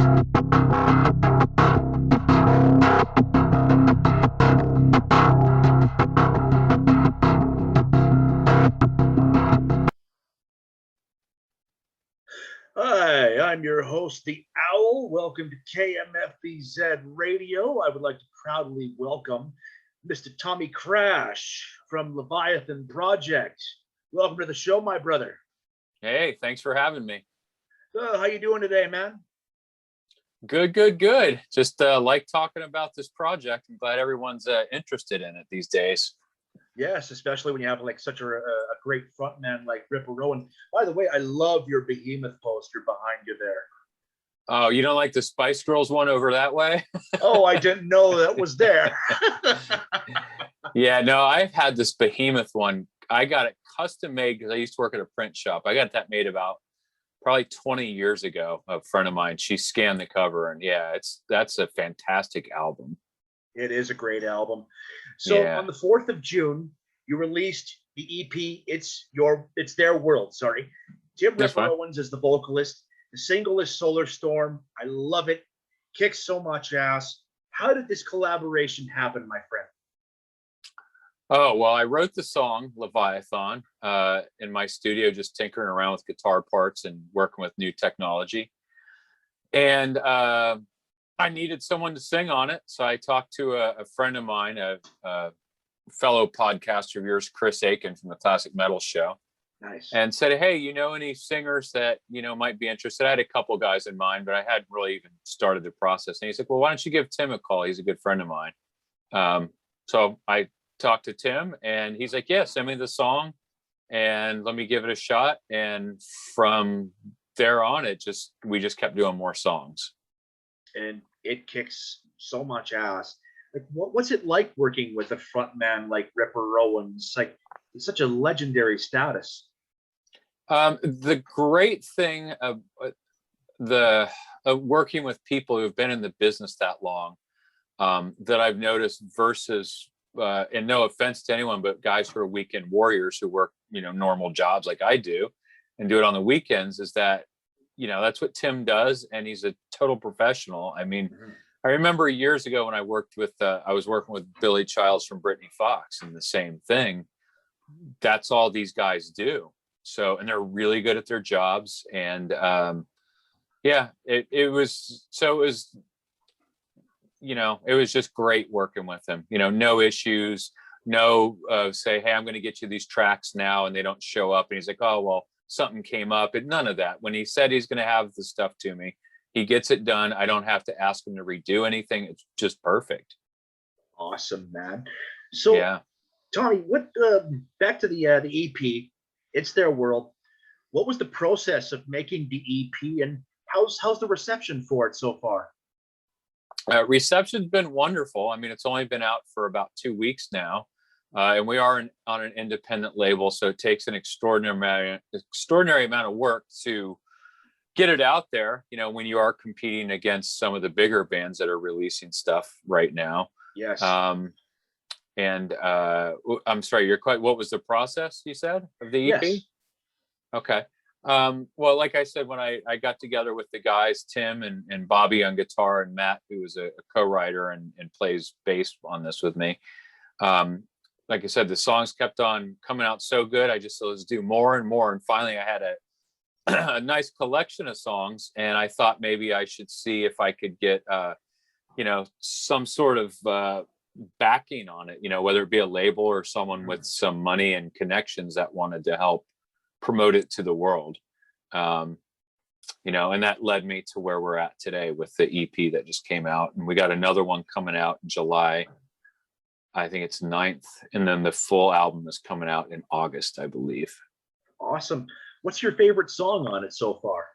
Hi, I'm your host, The Owl. Welcome to Kmfbz Radio. I would like to proudly welcome Mr. Tommy Krash from Leviathan Project. Welcome to the show, my brother. Hey, thanks for having me. How you doing today, man? Good. Just like talking about this project. I'm glad everyone's interested in it these days. Yes, especially when you have like such a great frontman like Ripper Rowan. By the way, I love your behemoth poster behind you there. Oh, you don't like the Spice Girls one over that way? Oh, I didn't know that was there. Yeah, no, I've had this behemoth one. I got it custom made because I used to work at a print shop. I got that made about probably 20 years ago. A friend of mine, she scanned the cover, and yeah, that's a fantastic album. It is a great album. So on the 4th of June, you released the EP, It's Their World, sorry. Jim Ripper Owens is the vocalist. The single is Solar Storm. I love it. Kicks so much ass. How did this collaboration happen, my friend? Oh, well, I wrote the song Leviathan in my studio, just tinkering around with guitar parts and working with new technology. And I needed someone to sing on it. So I talked to a friend of mine, a fellow podcaster of yours, Chris Aiken from the Classic Metal Show. Nice. And said, hey, you know any singers that, might be interested? I had a couple guys in mind, but I hadn't really even started the process. And he said, well, why don't you give Tim a call? He's a good friend of mine. So I talked to Tim, and he's like, yeah, send me the song and let me give it a shot. And from there on, we just kept doing more songs. And it kicks so much ass. Like, what's it like working with a frontman like Ripper Owens? Like, it's such a legendary status. The great thing of working with people who've been in the business that long, that I've noticed versus, and no offense to anyone, but guys who are weekend warriors who work, normal jobs like I do and do it on the weekends, is that, that's what Tim does. And he's a total professional. I mean, I remember years ago when I was working with Billy Childs from Britney Fox, and the same thing. That's all these guys do. So, and they're really good at their jobs. And it was just great working with him. No issues, no say, hey, I'm going to get you these tracks now, and they don't show up. And he's like, oh, well, something came up. And none of that. When he said he's going to have the stuff to me, he gets it done. I don't have to ask him to redo anything. It's just perfect. Awesome, man. So, yeah. Tommy, back to the EP, It's Their World. What was the process of making the EP, and how's the reception for it so far? Reception's been wonderful. I mean, it's only been out for about 2 weeks now, and we are on an independent label, so it takes an extraordinary amount of work to get it out there. When you are competing against some of the bigger bands that are releasing stuff right now. Yes. And I'm sorry, what was the process you said of the EP? Yes. Okay. Well, like I said, when I got together with the guys, Tim and Bobby on guitar, and Matt, who was a co-writer and plays bass on this with me. Like I said, the songs kept on coming out so good. I just said, let's do more and more. And finally I had a nice collection of songs, and I thought maybe I should see if I could get, some sort of backing on it, whether it be a label or someone with some money and connections that wanted to help promote it to the world. And that led me to where we're at today with the EP that just came out, and we got another one coming out in July. I think it's 9th, and then the full album is coming out in August, I believe. Awesome. What's your favorite song on it so far?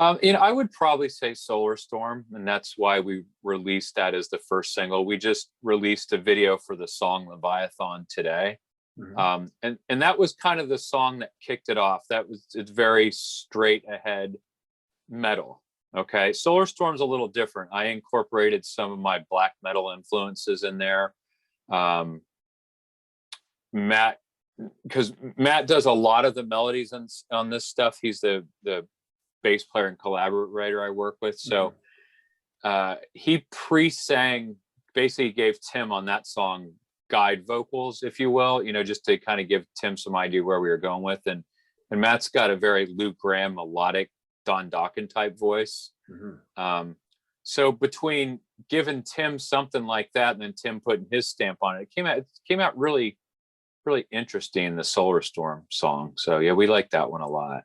I would probably say Solar Storm, and that's why we released that as the first single. We just released a video for the song Leviathan today. Mm-hmm. And that was kind of the song that kicked it off. It's very straight ahead metal. Okay. Solar Storm's a little different. I incorporated some of my black metal influences in there. Matt does a lot of the melodies on this stuff. He's the bass player and collaborator I work with. So he pre-sang, basically gave Tim on that song guide vocals, if you will, just to kind of give Tim some idea where we were going with. And Matt's got a very Lou Gramm melodic Don Dokken type voice. So between giving Tim something like that and then Tim putting his stamp on it, it came out really, really interesting, the Solar Storm song. So yeah, we like that one a lot.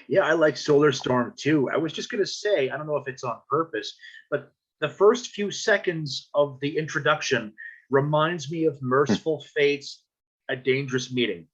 Yeah, I like Solar Storm too. I was just going to say, I don't know if it's on purpose, but the first few seconds of the introduction reminds me of Merciful Fate's A Dangerous Meeting.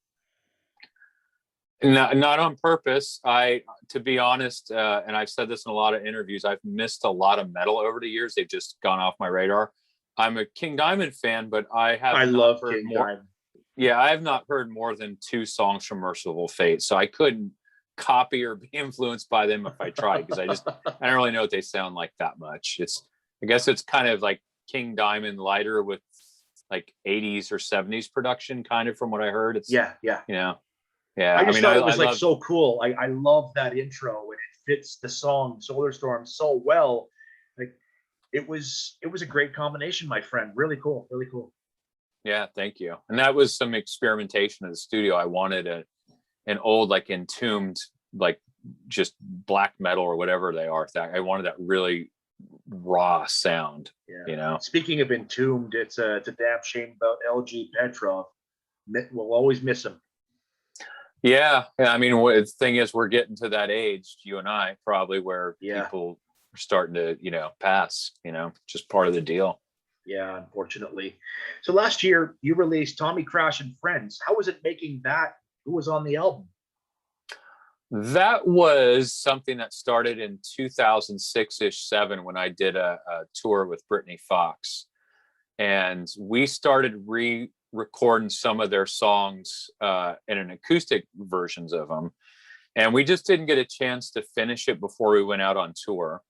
Not on purpose. To be honest, and I've said this in a lot of interviews, I've missed a lot of metal over the years. They've just gone off my radar. I'm a King Diamond fan, but I love heard more. Diamond. Yeah, I have not heard more than 2 songs from Merciful Fate, so I couldn't copy or be influenced by them if I tried, because I don't really know what they sound like that much. I guess it's kind of like King Diamond lighter with like 80s or 70s production, kind of, from what I heard. Yeah. Yeah, I thought it was so cool. I love that intro, and it fits the song Solar Storm so well. Like it was a great combination, my friend. Really cool. Yeah, thank you. And that was some experimentation in the studio. I wanted an old, like, Entombed, like just black metal or whatever they are. I wanted that really raw sound. Yeah. Speaking of Entombed, it's a damn shame about LG Petrov. We'll always miss him. Yeah. I mean, the thing is, we're getting to that age, you and I, probably, where people are starting to, pass, just part of the deal. Yeah, unfortunately. So last year you released Tommy Krash and Friends. How was it making that? Who was on the album? That was something that started in 2006-ish, 7, when I did a tour with Brittany Fox. And we started recording some of their songs in an acoustic versions of them. And we just didn't get a chance to finish it before we went out on tour.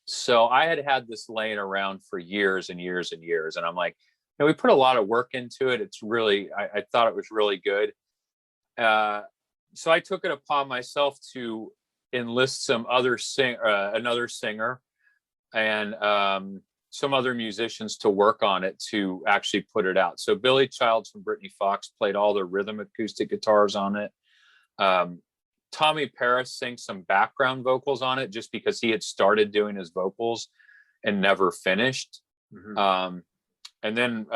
So I had this laying around for years and years and years. And I'm like, we put a lot of work into it. It's really, I thought it was really good. So I took it upon myself to enlist some other another singer and some other musicians to work on it to actually put it out. So Billy Childs from Brittany Fox played all the rhythm acoustic guitars on it. Tommy Paris sings some background vocals on it, just because he had started doing his vocals and never finished. And then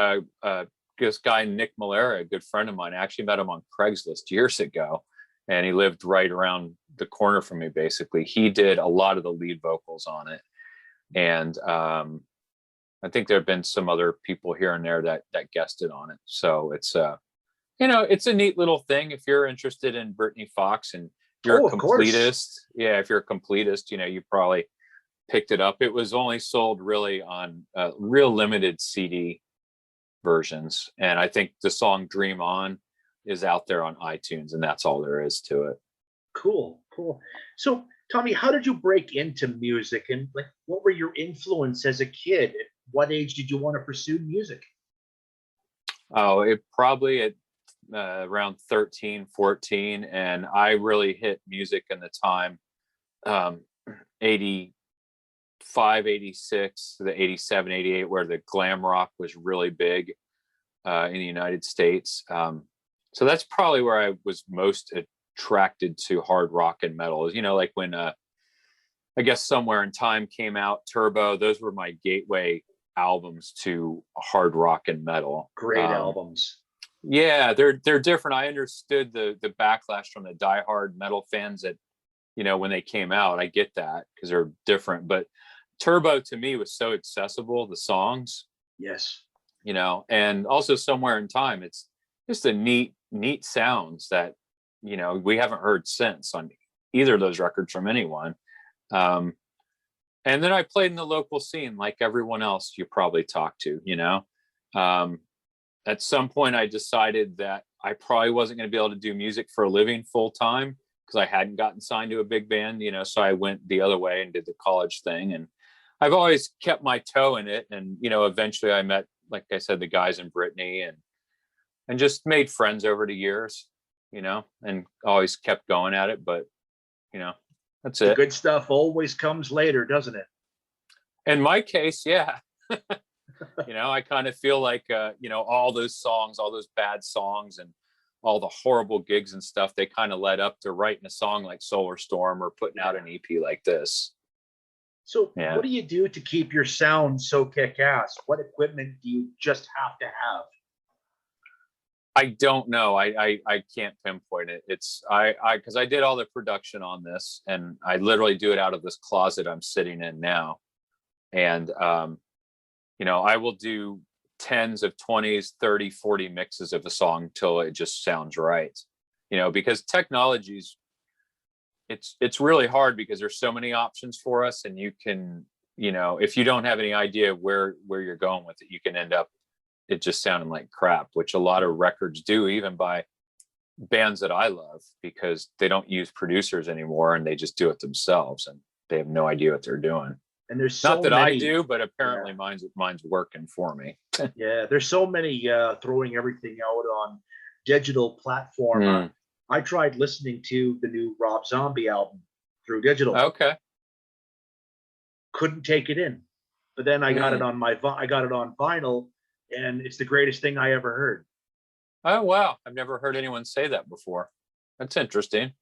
this guy, Nick Malera, a good friend of mine, I actually met him on Craigslist years ago, and he lived right around the corner from me, basically. He did a lot of the lead vocals on it. And I think there have been some other people here and there that guested on it. So it's it's a neat little thing. If you're interested in Brittany Fox and you're a completist, if you're a completist, you probably picked it up. It was only sold really on real limited CD versions, and I think the song Dream On is out there on iTunes, and that's all there is to it. Cool. So Tommy, how did you break into music, and like what were your influence as a kid? At what age did you want to pursue music? Oh, it probably at around 13, 14, and I really hit music in the time 85, 86, the 87, 88, where the glam rock was really big in the United States. So that's probably where I was most attracted to hard rock and metal. Like when I guess Somewhere in Time came out, Turbo, those were my gateway albums to hard rock and metal. Great albums. Yeah, they're different. I understood the backlash from the diehard metal fans that, when they came out. I get that, because they're different. But Turbo to me was so accessible, the songs. Yes. And also Somewhere in Time, it's just a neat sounds that, we haven't heard since on either of those records from anyone. And then I played in the local scene like everyone else you probably talked to, At some point I decided that I probably wasn't going to be able to do music for a living full time, because I hadn't gotten signed to a big band, so I went the other way and did the college thing. And I've always kept my toe in it. And, eventually I met, like I said, the guys in Brittany and just made friends over the years, and always kept going at it. But, That's The it. good stuff always comes later, doesn't it? In my case, yeah. I kind of feel like, all those songs, all those bad songs and all the horrible gigs and stuff, they kind of led up to writing a song like Solar Storm or putting out an EP like this. So what do you do to keep your sound so kick-ass? What equipment do you just have to have? I don't know. I can't pinpoint it. It's because I did all the production on this, and I literally do it out of this closet I'm sitting in now. And I will do 10s of 20s, 30, 40 mixes of a song till it just sounds right. Because technology's it's really hard because there's so many options for us, and you can, if you don't have any idea where you're going with it, you can end up it just sounding like crap, which a lot of records do, even by bands that I love, because they don't use producers anymore and they just do it themselves and they have no idea what they're doing. And there's so not that many, I do, but apparently mine's working for me. Yeah, there's so many throwing everything out on digital platform. I tried listening to the new Rob Zombie album through digital. Okay. Couldn't take it in, but then I got it on vinyl, and it's the greatest thing I ever heard. Oh wow, I've never heard anyone say that before. That's interesting.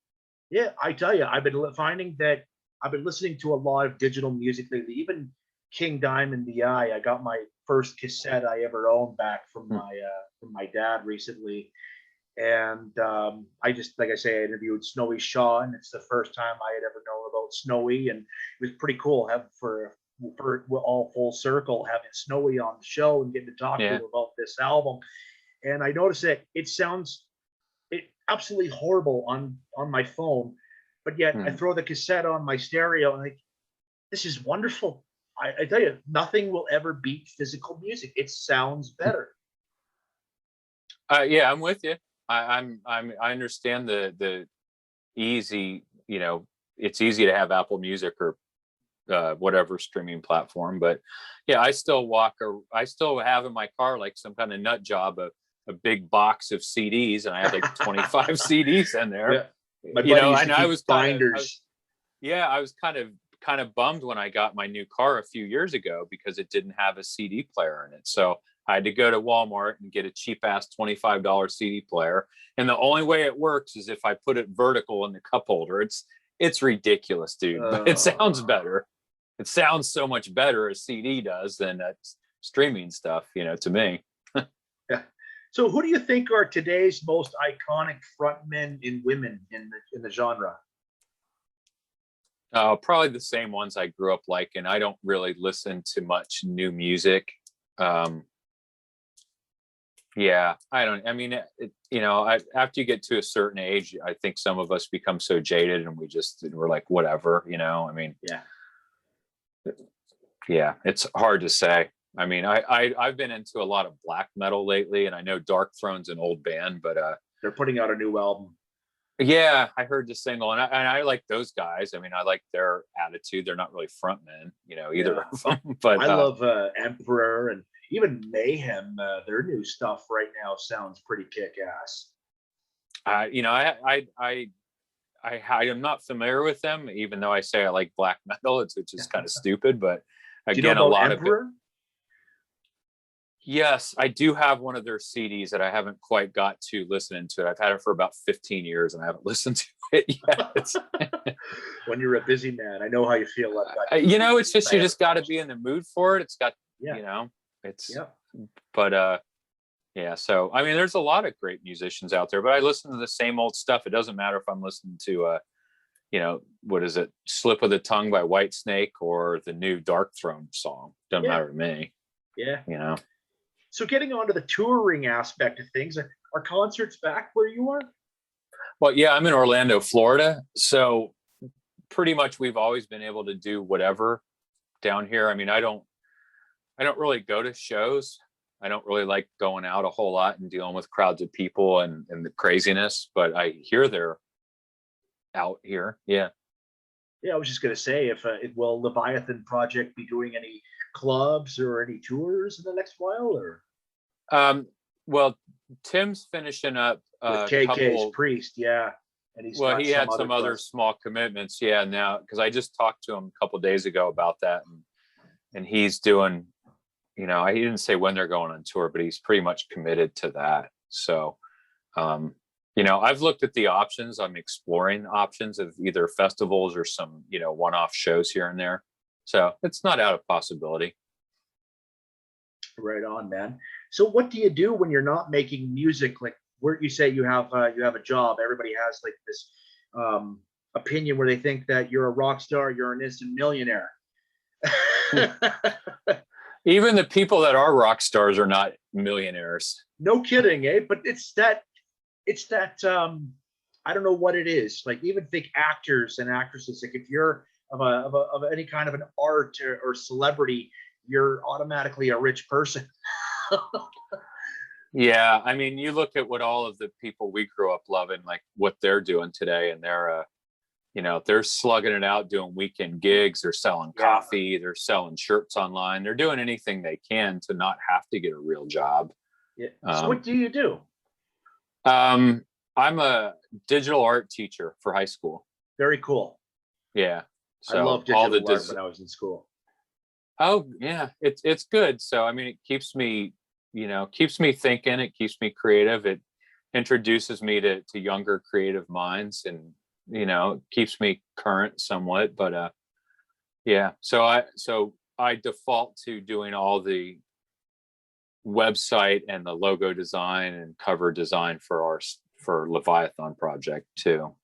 Yeah, I tell you, I've been finding that I've been listening to a lot of digital music lately. Even King Diamond the Eye. I got my first cassette I ever owned back from my dad recently. And I just, like I say, I interviewed Snowy Shaw, and it's the first time I had ever known about Snowy, and it was pretty cool for all full circle having Snowy on the show and getting to talk to him about this album. And I noticed that it sounds absolutely horrible on my phone, but yet I throw the cassette on my stereo and like, this is wonderful. I tell you, nothing will ever beat physical music. It sounds better. Yeah, I'm with you. I understand the easy, it's easy to have Apple Music or whatever streaming platform, but yeah, I still have in my car like some kind of nut job a big box of CDs, and I have like 25 CDs in there. Yeah. My buddy used to keep binders. I was kind of bummed when I got my new car a few years ago because it didn't have a CD player in it. So I had to go to Walmart and get a cheap ass $25 CD player. And the only way it works is if I put it vertical in the cup holder. It's ridiculous, dude, but it sounds better. It sounds so much better as CD does than streaming stuff, to me. Yeah. So who do you think are today's most iconic frontmen and women in the genre? Probably the same ones I grew up liking. I don't really listen to much new music. Yeah, after you get to a certain age, I think some of us become so jaded and we're like, whatever, Yeah, it's hard to say. I mean, I've been into a lot of black metal lately, and I know Dark Throne's an old band, but they're putting out a new album. Yeah, I heard the single, and I like those guys. I mean, I like their attitude. They're not really frontmen, either of them. But I love Emperor and even Mayhem. Their new stuff right now sounds pretty kick-ass. I am not familiar with them, even though I say I like black metal. It's just kind of stupid, but again, a lot Emperor? of it. Yes, I do have one of their CDs that I haven't quite got to listening to it. I've had it for about 15 years and I haven't listened to it yet. When you're a busy man, I know how you feel like that. It's just, you just got to be in the mood for it. It's got, but so, I mean, there's a lot of great musicians out there, but I listen to the same old stuff. It doesn't matter if I'm listening to, what is it? Slip of the Tongue by Whitesnake or the new Dark Throne song. Doesn't matter to me. Yeah. So getting on to the touring aspect of things, are concerts back where you are? Well, yeah, I'm in Orlando, Florida. So pretty much we've always been able to do whatever down here. I mean, I don't really go to shows. I don't really like going out a whole lot and dealing with crowds of people and the craziness, but I hear they're out here. Yeah. Yeah, I was just going to say, will Leviathan Project be doing any clubs or any tours in the next while, or? Well, Tim's finishing up with KK's Priest, yeah. And he had some other small commitments. Yeah, now because I just talked to him a couple days ago about that, and he's doing, he didn't say when they're going on tour, but he's pretty much committed to that. So, I've looked at the options. I'm exploring options of either festivals or some, one-off shows here and there. So it's not out of possibility. Right on, man. So what do you do when you're not making music? Like where you say you have a job, everybody has like this opinion where they think that you're a rock star, you're an instant millionaire. Even the people that are rock stars are not millionaires. No kidding, eh? But it's that I don't know what it is. Like even think actors and actresses. Like if you're of any kind of an art or celebrity, you're automatically a rich person. Yeah, I mean, you look at what all of the people we grew up loving, like what they're doing today, and they're slugging it out, doing weekend gigs, they're selling coffee, they're selling shirts online, they're doing anything they can to not have to get a real job. Yeah. So what do you do? I'm a digital art teacher for high school. Very cool. Yeah. So I love digital art when I was in school. Oh yeah, it's good. So I mean, it keeps me thinking. It keeps me creative. It introduces me to younger creative minds, and keeps me current somewhat. But yeah. So I default to doing all the website and the logo design and cover design for Leviathan Project too.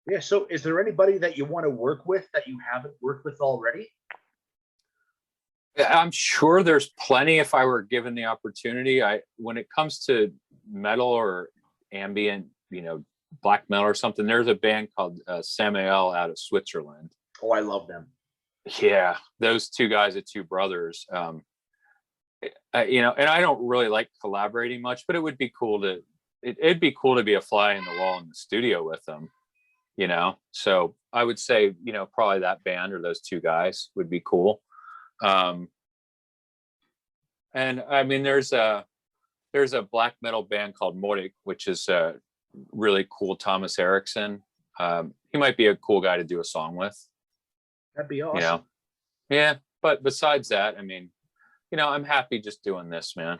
Yeah. So is there anybody that you want to work with that you haven't worked with already? I'm sure there's plenty if I were given the opportunity. When it comes to metal or ambient, black metal or something, there's a band called Samael out of Switzerland. Oh, I love them. Yeah, those two guys are two brothers. And I don't really like collaborating much, but it would be cool it'd be cool to be a fly in the wall in the studio with them. So I would say, probably that band or those two guys would be cool. And I mean, there's a black metal band called Morik, which is really cool. Thomas Erickson. He might be a cool guy to do a song with. That'd be awesome. Yeah. But besides that, I mean, I'm happy just doing this, man.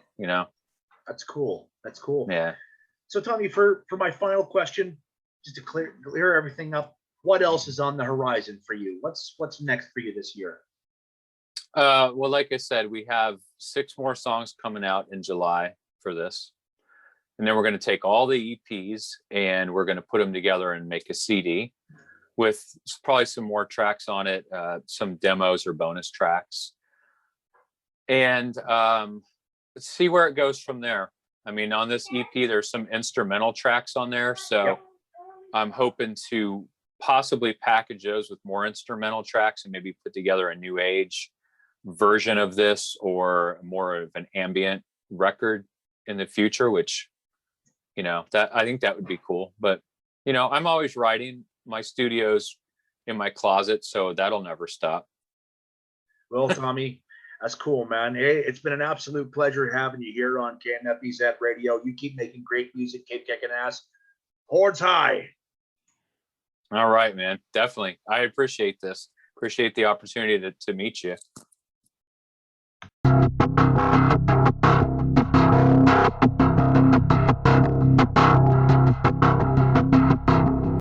That's cool. That's cool. Yeah. So Tommy, for my final question, just to clear everything up, what else is on the horizon for you? What's next for you this year? Well, like I said, we have 6 more songs coming out in July for this. And then we're going to take all the EPs and we're going to put them together and make a CD with probably some more tracks on it, some demos or bonus tracks. And let's see where it goes from there. I mean, on this EP, there's some instrumental tracks on there. So I'm hoping to possibly package those with more instrumental tracks and maybe put together a new age version of this or more of an ambient record in the future, which, that I think that would be cool. But, I'm always writing. My studio's in my closet, so that'll never stop. Well, Tommy, that's cool, man. Hey, it's been an absolute pleasure having you here on Kmfbz Radio. You keep making great music, keep kicking ass. Hordes high. All right, man. Definitely. I appreciate this. Appreciate the opportunity to meet you.